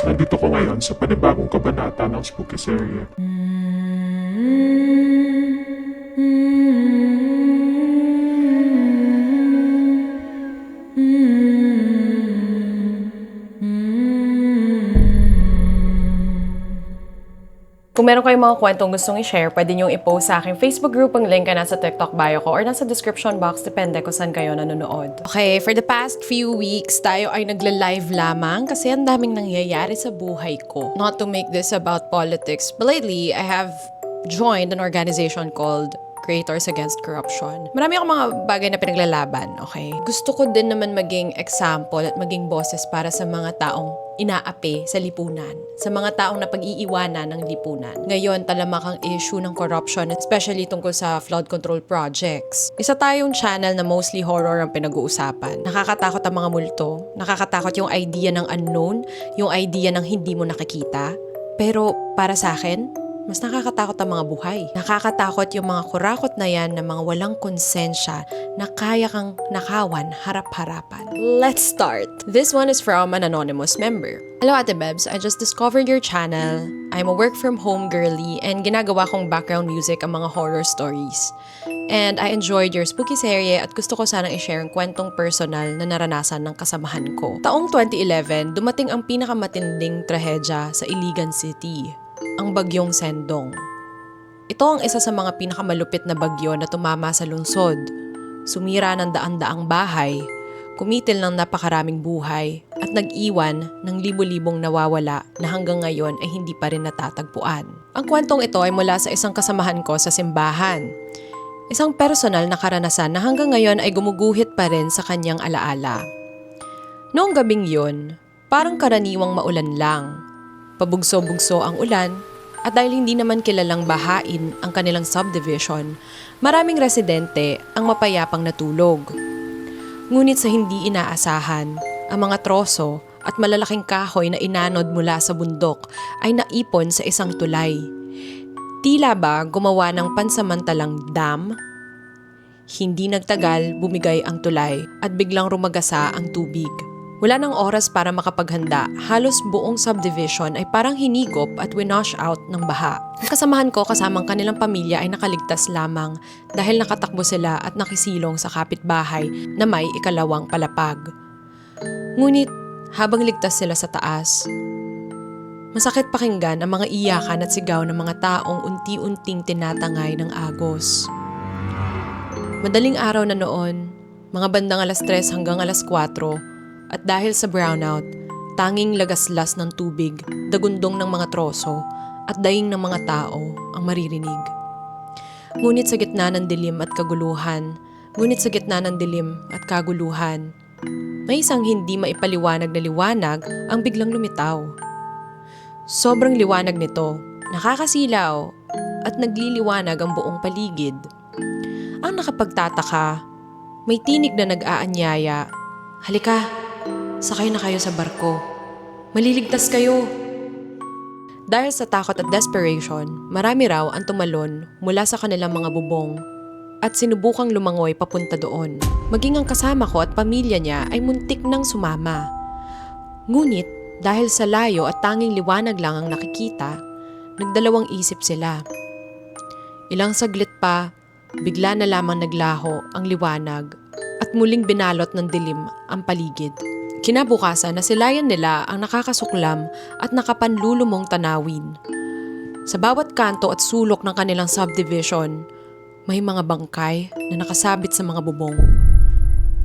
Nandito ko ngayon sa panibagong kabanata ng Spooky Serye. Kung meron kayong mga kwentong gustong i-share, pwede niyong i-post sa aking Facebook group. Ang link ay nasa TikTok bio ko or nasa description box, depende kung saan kayo nanonood. Okay, for the past few weeks, tayo ay nagla-live lamang kasi ang daming nangyayari sa buhay ko. Not to make this about politics, but lately, I have joined an organization called Creators Against Corruption. Marami akong mga bagay na pinaglalaban, okay? Gusto ko din naman maging example at maging boses para sa mga taong inaapi sa lipunan, sa mga taong napag-iiwanan ng lipunan. Ngayon, talamak ang issue ng corruption, especially tungkol sa flood control projects. Isa tayong channel na mostly horror ang pinag-uusapan. Nakakatakot ang mga multo, nakakatakot yung idea ng unknown, yung idea ng hindi mo nakikita. Pero para sa akin, mas nakakatakot ang mga buhay. Nakakatakot yung mga kurakot na yan na mga walang konsensya na kaya kang nakawan harap-harapan. Let's start! This one is from an anonymous member. Hello Ate Bebs, I just discovered your channel. I'm a work-from-home girly and ginagawa kong background music ang mga horror stories. And I enjoyed your spooky serye at gusto ko sanang i-share ang kwentong personal na naranasan ng kasamahan ko. Taong 2011, dumating ang pinakamatinding trahedya sa Iligan City, ang bagyong Sendong. Ito ang isa sa mga pinakamalupit na bagyo na tumama sa lungsod. Sumira ng daan-daang bahay, kumitil ng napakaraming buhay, at nag-iwan ng libo-libong nawawala na hanggang ngayon ay hindi pa rin natatagpuan. Ang kwentong ito ay mula sa isang kasamahan ko sa simbahan. Isang personal na karanasan na hanggang ngayon ay gumuguhit pa rin sa kanyang alaala. Noong gabing yun, parang karaniwang maulan lang. Pabugso-bugso ang ulan at dahil hindi naman kilalang bahain ang kanilang subdivision, maraming residente ang mapayapang natulog. Ngunit sa hindi inaasahan, ang mga troso at malalaking kahoy na inanod mula sa bundok ay naipon sa isang tulay. Tila ba gumawa ng pansamantalang dam? Hindi nagtagal, bumigay ang tulay at biglang rumagasa ang tubig. Wala nang oras para makapaghanda, halos buong subdivision ay parang hinigop at winosh out ng baha. Ang kasamahan ko kasamang kanilang pamilya ay nakaligtas lamang dahil nakatakbo sila at nakisilong sa kapitbahay na may ikalawang palapag. Ngunit habang ligtas sila sa taas, masakit pakinggan ang mga iyakan at sigaw ng mga taong unti-unting tinatangay ng agos. Madaling araw na noon, mga bandang 3:00 hanggang 4:00, at dahil sa brownout, tanging lagaslas ng tubig, dagundong ng mga troso, at daing ng mga tao ang maririnig. Ngunit sa gitna ng dilim at kaguluhan, may isang hindi maipaliwanag na liwanag ang biglang lumitaw. Sobrang liwanag nito, nakakasilaw, at nagliliwanag ang buong paligid. Ang nakapagtataka, may tinig na nag-aanyaya, "Halika, sakay na kayo sa barko. Maliligtas kayo." Dahil sa takot at desperation, marami raw ang tumalon mula sa kanilang mga bubong at sinubukang lumangoy papunta doon. Maging ang kasama ko at pamilya niya ay muntik nang sumama. Ngunit dahil sa layo at tanging liwanag lang ang nakikita, nagdalawang isip sila. Ilang saglit pa, bigla na lamang naglaho ang liwanag at muling binalot ng dilim ang paligid. Kinabukasan, nasilayan nila ang nakakasuklam at nakapanlulumong tanawin. Sa bawat kanto at sulok ng kanilang subdivision, may mga bangkay na nakasabit sa mga bubong,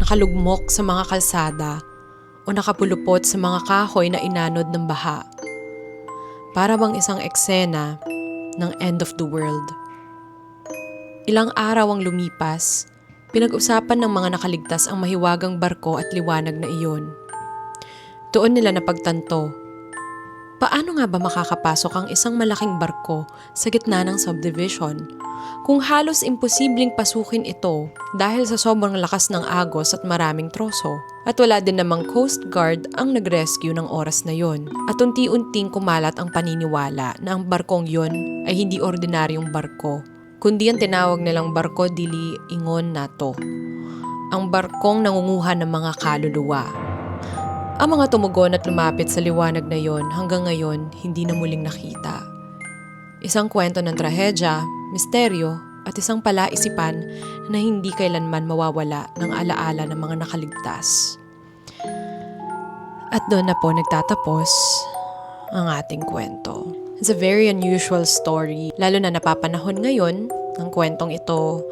nakalugmok sa mga kalsada o nakapulupot sa mga kahoy na inanod ng baha. Para bang isang eksena ng end of the world. Ilang araw ang lumipas, pinag-usapan ng mga nakaligtas ang mahiwagang barko at liwanag na iyon. Doon nila napagtanto, paano nga ba makakapasok ang isang malaking barko sa gitna ng subdivision kung halos imposibleng pasukin ito dahil sa sobrang lakas ng agos at maraming troso? At wala din namang Coast Guard ang nag-rescue ng oras na yon. At unti-unting kumalat ang paniniwala na ang barkong yon ay hindi ordinaryong barko, kundi ang tinawag nilang barko dili ingon nato, ang barkong nangunguha ng mga kaluluwa. Ang mga tumugon at lumapit sa liwanag na yon hanggang ngayon hindi na muling nakita. Isang kwento ng trahedya, misteryo, at isang palaisipan na hindi kailanman mawawala ng alaala ng mga nakaligtas. At doon na po nagtatapos ang ating kwento. It's a very unusual story, lalo na napapanahon ngayon ng kwentong ito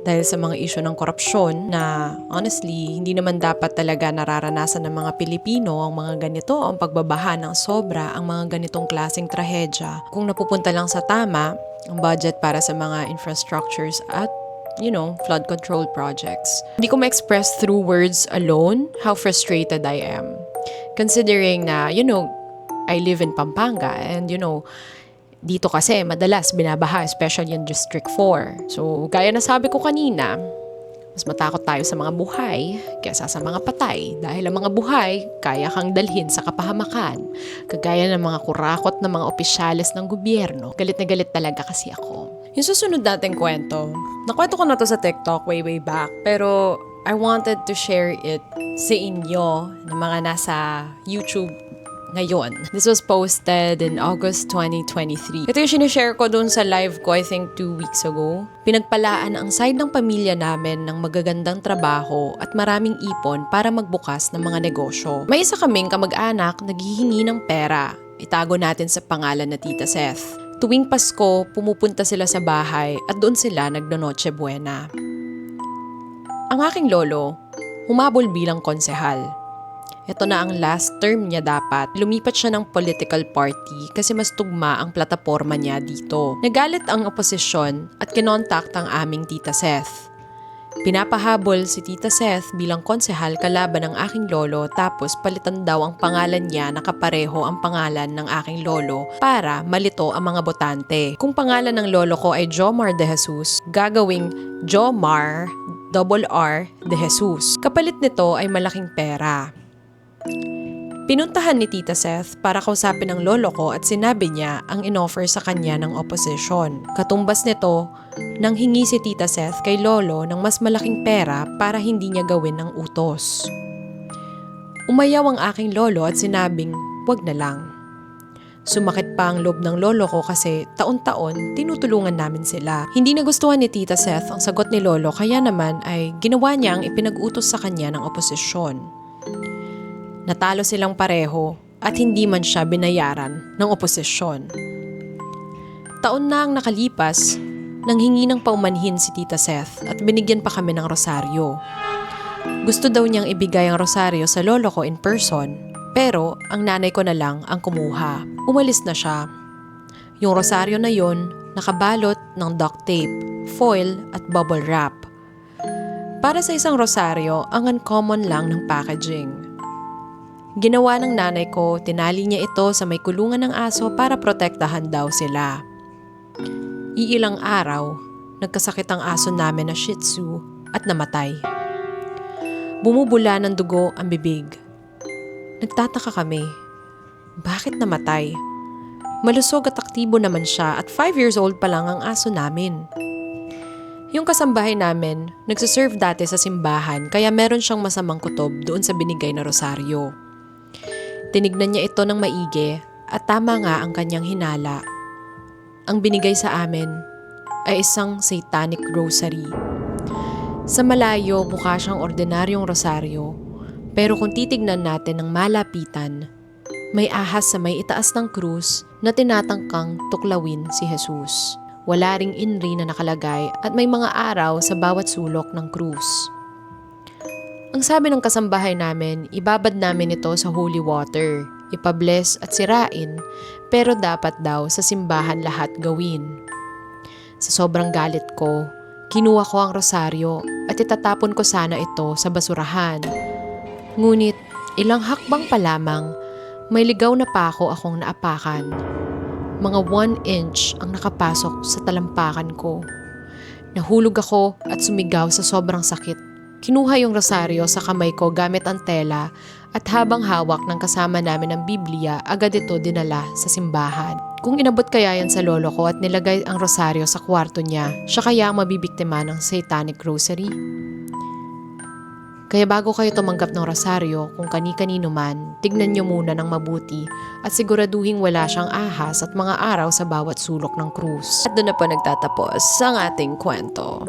dahil sa mga isyu ng korupsyon na honestly, hindi naman dapat talaga nararanasan ng mga Pilipino ang mga ganito, ang pagbabaha ng sobra, ang mga ganitong klaseng trahedya. Kung napupunta lang sa tama, ang budget para sa mga infrastructures at flood control projects. Hindi ko ma-express through words alone how frustrated I am. Considering na, I live in Pampanga and dito kasi madalas binabaha, especially in District 4. So, gaya na sabi ko kanina, mas matakot tayo sa mga buhay kaysa sa mga patay. Dahil ang mga buhay, kaya kang dalhin sa kapahamakan. Kagaya ng mga kurakot na mga opisyales ng gobyerno. Galit na galit talaga kasi ako. Yung susunod nating kwento, nakwento ko na to sa TikTok way back. Pero I wanted to share it sa inyo na mga nasa YouTube ngayon. This was posted in August 2023. Ito yung sinishare ko dun sa live ko, I think 2 weeks ago. Pinagpalaan ang side ng pamilya namin ng magagandang trabaho at maraming ipon para magbukas ng mga negosyo. May isa kaming kamag-anak naghihingi ng pera. Itago natin sa pangalan na Tita Seth. Tuwing Pasko, pumupunta sila sa bahay at doon sila nagno-Noche Buena. Ang aking lolo, humabol bilang konsehal. Ito na ang last term niya dapat. Lumipat siya ng political party kasi mas tugma ang plataporma niya dito. Nagalit ang oposisyon at kinontak ang aming Tita Seth. Pinapahabol si Tita Seth bilang konsehal kalaban ng aking lolo tapos palitan daw ang pangalan niya na kapareho ang pangalan ng aking lolo para malito ang mga botante. Kung pangalan ng lolo ko ay Jomar de Jesus, gagawing Jomar R de Jesus. Kapalit nito ay malaking pera. Pinuntahan ni Tita Seth para kausapin ang lolo ko at sinabi niya ang inoffer sa kanya ng opposition. Katumbas nito, nang hingi si Tita Seth kay lolo ng mas malaking pera para hindi niya gawin ang utos. Umayaw ang aking lolo at sinabing, wag na lang. Sumakit pa ang loob ng lolo ko kasi taon-taon tinutulungan namin sila. Hindi nagustuhan ni Tita Seth ang sagot ni lolo kaya naman ay ginawa niya ang ipinag-utos sa kanya ng oposisyon. Natalo silang pareho at hindi man siya binayaran ng oposisyon. Taon na ang nakalipas, nanghingi ng paumanhin si Tita Seth at binigyan pa kami ng rosaryo. Gusto daw niyang ibigay ang rosaryo sa lolo ko in person, pero ang nanay ko na lang ang kumuha. Umalis na siya. Yung rosaryo na yon, nakabalot ng duct tape, foil at bubble wrap. Para sa isang rosaryo, ang uncommon lang ng packaging. Ginawa ng nanay ko, tinali niya ito sa may kulungan ng aso para protektahan daw sila. Iilang araw, nagkasakit ang aso namin na Shih Tzu at namatay. Bumubula ng dugo ang bibig. Nagtataka kami, bakit namatay? Malusog at aktibo naman siya at 5 years old pa lang ang aso namin. Yung kasambahay namin, nagsiserve dati sa simbahan kaya meron siyang masamang kutob doon sa binigay na rosaryo. Tinignan niya ito ng maigi at tama nga ang kanyang hinala. Ang binigay sa amin ay isang satanic rosary. Sa malayo, mukha siyang ordinaryong rosaryo, pero kung titignan natin ng malapitan, may ahas sa may itaas ng krus na tinatangkang tuklawin si Jesus. Wala ring inri na nakalagay at may mga araw sa bawat sulok ng krus. Ang sabi ng kasambahay namin, ibabad namin ito sa holy water, ipabless at sirain, pero dapat daw sa simbahan lahat gawin. Sa sobrang galit ko, kinuha ko ang rosaryo at itatapon ko sana ito sa basurahan. Ngunit ilang hakbang pa lamang, may ligaw na pako akong naapakan. Mga 1 inch ang nakapasok sa talampakan ko. Nahulog ako at sumigaw sa sobrang sakit. Kinuha yung rosaryo sa kamay ko gamit ang tela at habang hawak ng kasama namin ang Biblia, agad ito dinala sa simbahan. Kung inabot kaya yan sa lolo ko at nilagay ang rosaryo sa kwarto niya, siya kaya ang mabibiktima ng satanic rosary? Kaya bago kayo tumanggap ng rosaryo, kung kani-kanino man, tignan nyo muna ng mabuti at siguraduhing wala siyang ahas at mga araw sa bawat sulok ng krus. At doon na po nagtatapos ang ating kwento.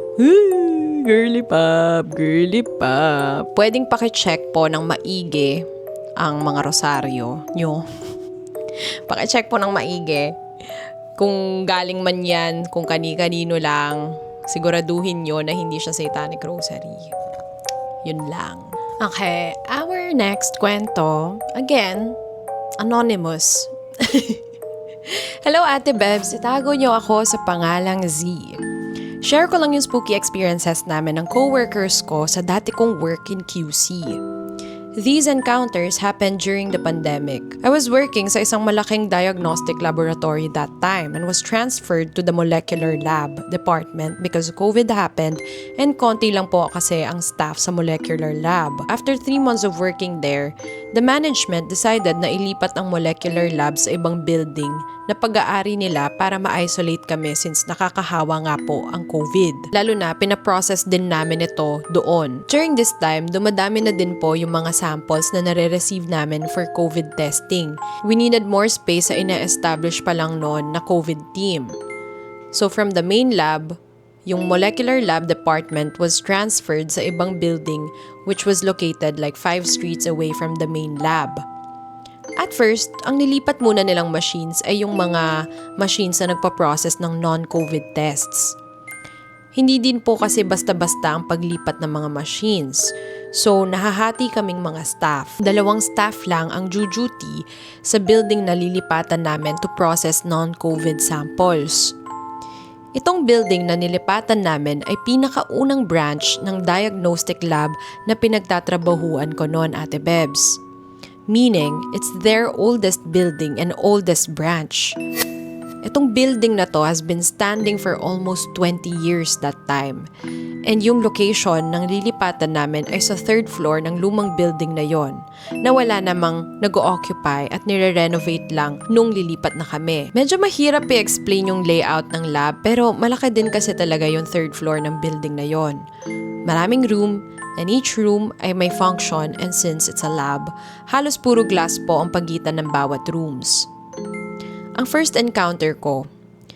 Girly pop, girly pop. Pwedeng pakicheck po ng maigi ang mga rosaryo nyo. Pakicheck po ng maigi. Kung galing man yan, kung kani-kanino lang, siguraduhin nyo na hindi siya satanic rosary. Yun lang. Okay, our next kwento, again, anonymous. Hello Ate Bebs, itago niyo ako sa pangalang Z. Share ko lang yung spooky experiences namin ng coworkers ko sa dati kong work in QC. These encounters happened during the pandemic. I was working sa isang malaking diagnostic laboratory that time and was transferred to the molecular lab department because COVID happened and konti lang po kasi ang staff sa molecular lab. After 3 months of working there, the management decided na ilipat ang molecular lab sa ibang building na pag-aari nila para ma-isolate kami since nakakahawa nga po ang COVID. Lalo na, pinaprocess din namin ito doon. During this time, dumadami na din po yung mga samples na nare-receive namin for COVID testing. We needed more space sa ina-establish pa lang noon na COVID team. So from the main lab, yung molecular lab department was transferred sa ibang building which was located like 5 streets away from the main lab. At first, ang nilipat muna nilang machines ay yung mga machines na nagpa-process ng non-COVID tests. Hindi din po kasi basta-basta ang paglipat ng mga machines. So, nahahati kaming mga staff. 2 staff lang ang duty sa building na lilipatan namin to process non-COVID samples. Itong building na nilipatan namin ay pinakaunang branch ng diagnostic lab na pinagtatrabahuan ko noon, Ate Bebs. Meaning, it's their oldest building and oldest branch. Itong building na to has been standing for almost 20 years that time. And yung location ng lilipatan namin ay sa 3rd floor ng lumang building na yon, na wala namang nag-o-occupy at nire-renovate lang nung lilipat na kami. Medyo mahirap i-explain yung layout ng lab pero malaki din kasi talaga yung 3rd floor ng building na yon. Maraming room, and each room ay may function and since it's a lab, halos puro glass po ang pagitan ng bawat rooms. Ang first encounter ko,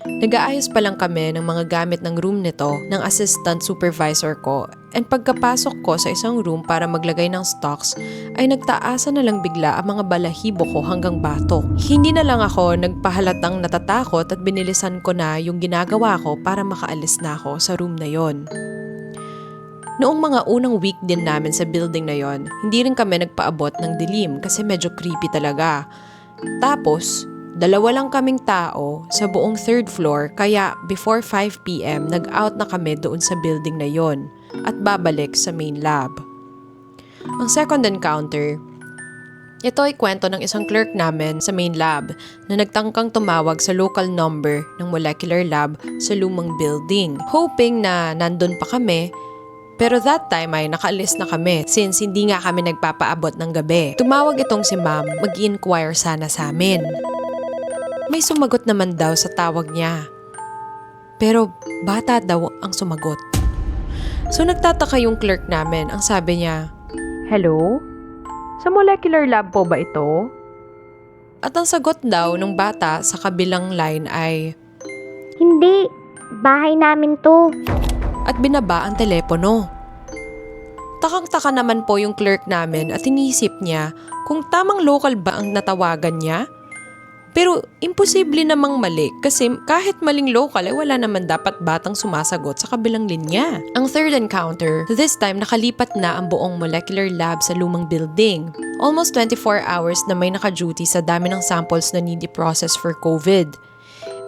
nag-aayos pa lang kami ng mga gamit ng room nito ng assistant supervisor ko and pagkapasok ko sa isang room para maglagay ng stocks ay nagtaasa na lang bigla ang mga balahibo ko hanggang batok. Hindi na lang ako nagpahalatang natatakot at binilisan ko na yung ginagawa ko para makaalis na ako sa room na yon. Noong mga unang week din namin sa building na yon, hindi rin kami nagpaabot ng dilim kasi medyo creepy talaga. Tapos, 2 lang kaming tao sa buong 3rd floor kaya before 5 p.m. nag-out na kami doon sa building na yon at babalik sa main lab. Ang second encounter, ito ay kwento ng isang clerk namin sa main lab na nagtangkang tumawag sa local number ng molecular lab sa lumang building, hoping na nandun pa kami. Pero that time ay nakaalis na kami since hindi nga kami nagpapaabot ng gabi. Tumawag itong si ma'am, mag-inquire sana sa amin. May sumagot naman daw sa tawag niya. Pero bata daw ang sumagot. So nagtataka yung clerk namin, ang sabi niya, "Hello? Sa molecular lab po ba ito?" At ang sagot daw ng bata sa kabilang line ay, "Hindi, bahay namin to." At binaba ang telepono. Takang-taka naman po yung clerk namin at inisip niya kung tamang local ba ang natawagan niya. Pero imposible namang mali kasi kahit maling local ay wala naman dapat batang sumasagot sa kabilang linya. Ang third encounter, this time nakalipat na ang buong molecular lab sa lumang building. Almost 24 hours na may naka-duty sa dami ng samples na need i-process for COVID.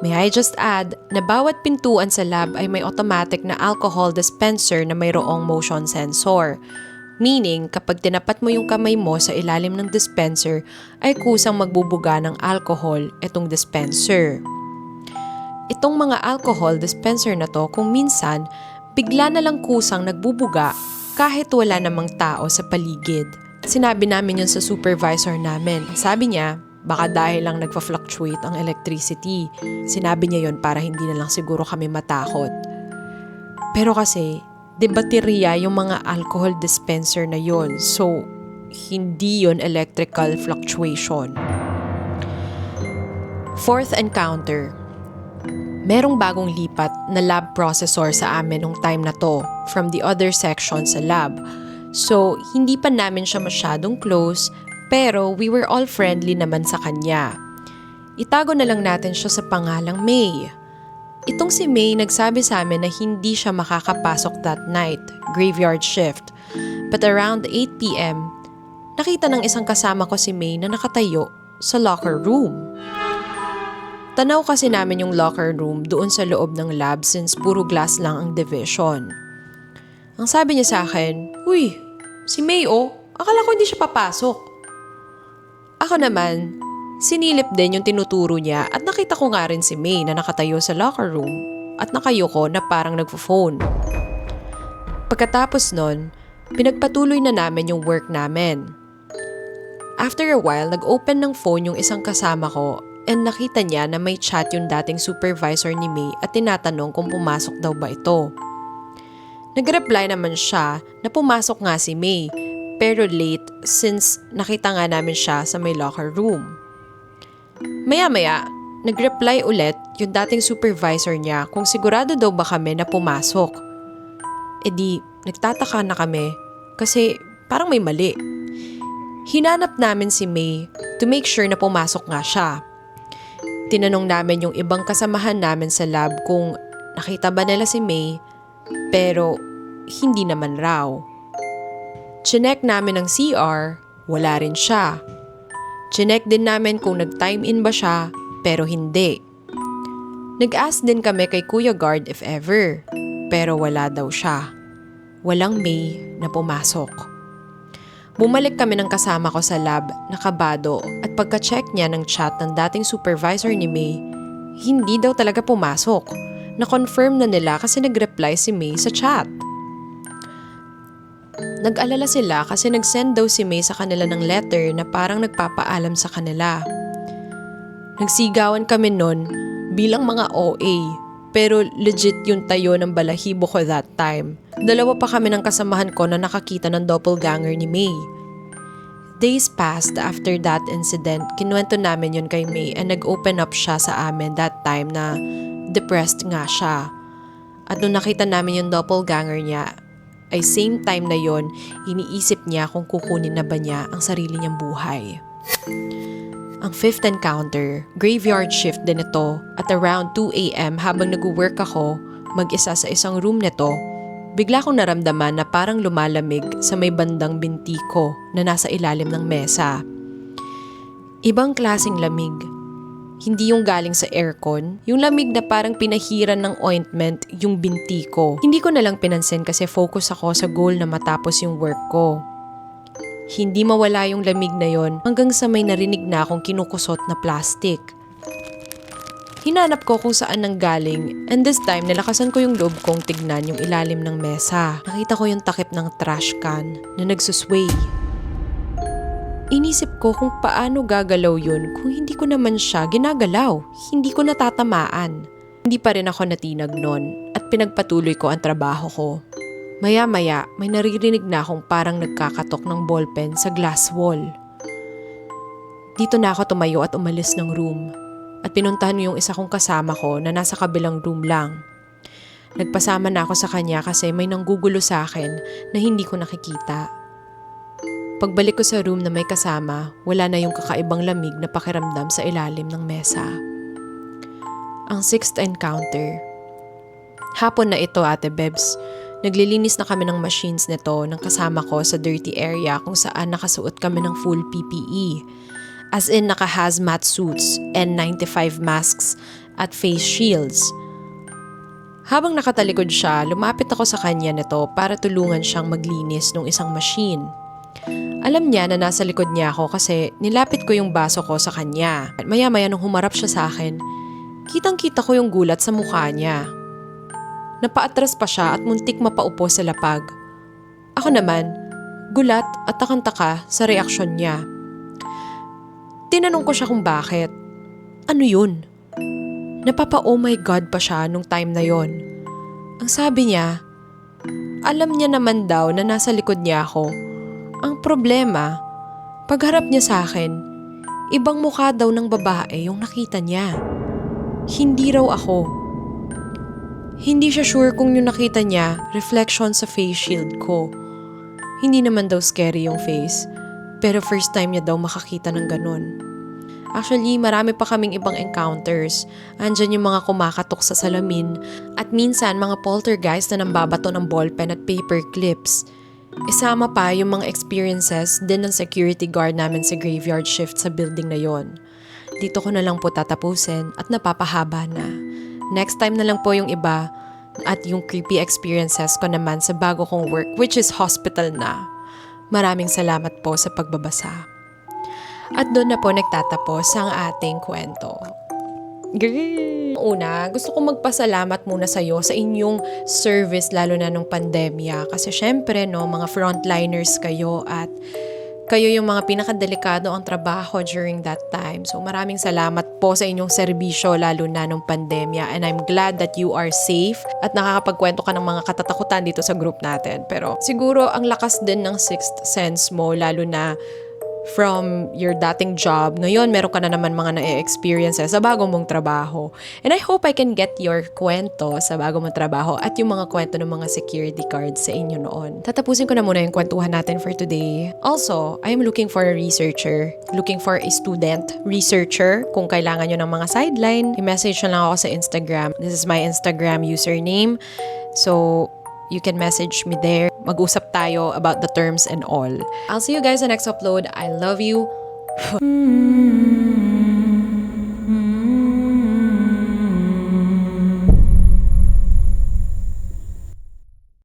May I just add na bawat pintuan sa lab ay may automatic na alcohol dispenser na mayroong motion sensor. Meaning, kapag tinapat mo yung kamay mo sa ilalim ng dispenser, ay kusang magbubuga ng alcohol itong dispenser. Itong mga alcohol dispenser na to kung minsan, bigla na lang kusang nagbubuga kahit wala namang tao sa paligid. Sinabi namin yun sa supervisor namin. Sabi niya, baka dahil lang nagpa-fluctuate ang electricity. Sinabi niya yon para hindi na lang siguro kami matakot. Pero kasi, de baterya yung mga alcohol dispenser na yon. So, hindi yon electrical fluctuation. Fourth encounter. Merong bagong lipat na lab processor sa amin nung time na to from the other section sa lab. So, hindi pa namin siya masyadong close, pero we were all friendly naman sa kanya. Itago na lang natin siya sa pangalang May. Itong si May nagsabi sa amin na hindi siya makakapasok that night, graveyard shift. But around 8 p.m., nakita ng isang kasama ko si May na nakatayo sa locker room. Tanaw kasi namin yung locker room doon sa loob ng lab since puro glass lang ang division. Ang sabi niya sa akin, "Uy, si May oh, akala ko hindi siya papasok." Ako naman, sinilip din yung tinuturo niya at nakita ko nga rin si May na nakatayo sa locker room at nakayuko na parang nagpo-phone. Pagkatapos nun, pinagpatuloy na namin yung work namin. After a while, nag-open ng phone yung isang kasama ko and nakita niya na may chat yung dating supervisor ni May at tinatanong kung pumasok daw ba ito. Nag-reply naman siya na pumasok nga si May, pero late since nakita nga namin siya sa may locker room. Maya-maya, nag-reply ulit yung dating supervisor niya kung sigurado daw ba kami na pumasok. E di, nagtataka na kami kasi parang may mali. Hinanap namin si May to make sure na pumasok nga siya. Tinanong namin yung ibang kasamahan namin sa lab kung nakita ba nila si May, pero hindi naman raw. Chinek namin ang CR, wala rin siya. Chinek din namin kung nag-time in ba siya, pero hindi. Nag-ask din kami kay Kuya Guard if ever, pero wala daw siya. Walang May na pumasok. Bumalik kami ng kasama ko sa lab, nakabado, at pagka-check niya ng chat ng dating supervisor ni May, hindi daw talaga pumasok. Na-confirm na nila kasi nag-reply si May sa chat. Nag-alala sila kasi nag-send daw si May sa kanila ng letter na parang nagpapaalam sa kanila. Nagsigawan kami nun bilang mga OA, pero legit yung tayo ng balahibo ko that time. Dalawa pa kami ng kasamahan ko na nakakita ng doppelganger ni May. Days passed after that incident, kinuwento namin yun kay May and nag-open up siya sa amin that time na depressed nga siya. At nung nakita namin yung doppelganger niya, ay same time na yon, iniisip niya kung kukunin na ba niya ang sarili niyang buhay. Ang fifth encounter, graveyard shift din ito at around 2 a.m. habang nag-work ako, mag-isa sa isang room nito, bigla kong naramdaman na parang lumalamig sa may bandang binti ko na nasa ilalim ng mesa. Ibang klaseng lamig. Hindi yung galing sa aircon, yung lamig na parang pinahiran ng ointment yung binti ko. Hindi ko na lang pinansin kasi focus ako sa goal na matapos yung work ko. Hindi mawala yung lamig na yon hanggang sa may narinig na akong kinukusot na plastic. Hinanap ko kung saan nanggaling and this time nilakasan ko yung loob kong tignan yung ilalim ng mesa. Nakita ko yung takip ng trash can na nagsusway. Inisip ko kung paano gagalaw yun kung hindi ko naman siya ginagalaw. Hindi ko natatamaan. Hindi pa rin ako natinag nun at pinagpatuloy ko ang trabaho ko. Maya-maya, may naririnig na akong parang nagkakatok ng ballpen sa glass wall. Dito na ako tumayo at umalis ng room at pinuntahan yung isa kong kasama ko na nasa kabilang room lang. Nagpasama na ako sa kanya kasi may nanggugulo sa akin na hindi ko nakikita. Pagbalik ko sa room na may kasama, wala na yung kakaibang lamig na pakiramdam sa ilalim ng mesa. Ang sixth encounter. Hapon na ito, Ate Bebs. Naglilinis na kami ng machines nito ng kasama ko sa dirty area kung saan nakasuot kami ng full PPE. As in naka-hazmat suits, N95 masks at face shields. Habang nakatalikod siya, lumapit ako sa kanya nito para tulungan siyang maglinis ng isang machine. Alam niya na nasa likod niya ako kasi nilapit ko yung baso ko sa kanya. At maya-maya nung humarap siya sa akin, kitang-kita ko yung gulat sa mukha niya. Napaatras pa siya at muntik mapaupo sa lapag. Ako naman, gulat at takang-taka sa reaksyon niya. Tinanong ko siya kung bakit. Ano yun? Napapa oh my God pa siya nung time na yon. Ang sabi niya, Alam niya naman daw na nasa likod niya ako. Ang problema, pagharap niya sa akin, ibang mukha daw ng babae yung nakita niya. Hindi raw ako. Hindi siya sure kung yung nakita niya, reflection sa face shield ko. Hindi naman daw scary yung face, pero first time niya daw makakita ng ganun. Actually, marami pa kaming ibang encounters. Andyan yung mga kumakatok sa salamin at minsan mga poltergeist na nambabato ng ballpen at paper clips. Isama pa yung mga experiences din ng security guard namin sa graveyard shift sa building na yon. Dito ko na lang po tatapusin at napapahaba na. Next time na lang po yung iba at yung creepy experiences ko naman sa bago kong work, which is hospital na. Maraming salamat po sa pagbabasa. At doon na po nagtatapos ang ating kwento. Una, gusto ko magpasalamat muna sa'yo sa inyong service lalo na nung pandemya. Kasi syempre, no, mga frontliners kayo at kayo yung mga pinakadelikado ang trabaho during that time. So maraming salamat po sa inyong serbisyo lalo na nung pandemya. And I'm glad that you are safe at nakakapagkwento ka ng mga katatakutan dito sa group natin. Pero siguro ang lakas din ng sixth sense mo lalo na from your dating job. Ngayon, meron ka na naman mga na-experiences sa bagong mong trabaho. And I hope I can get your kwento sa bagong mong trabaho at yung mga kwento ng mga security guards sa inyo noon. Tatapusin ko na muna yung kwentuhan natin for today. Also, I am looking for a researcher. Looking for a student researcher. Kung kailangan nyo ng mga sideline, i-message na lang ako sa Instagram. This is my Instagram username. So, you can message me there. Mag-usap tayo about the terms and all. I'll see you guys in the next upload. I love you.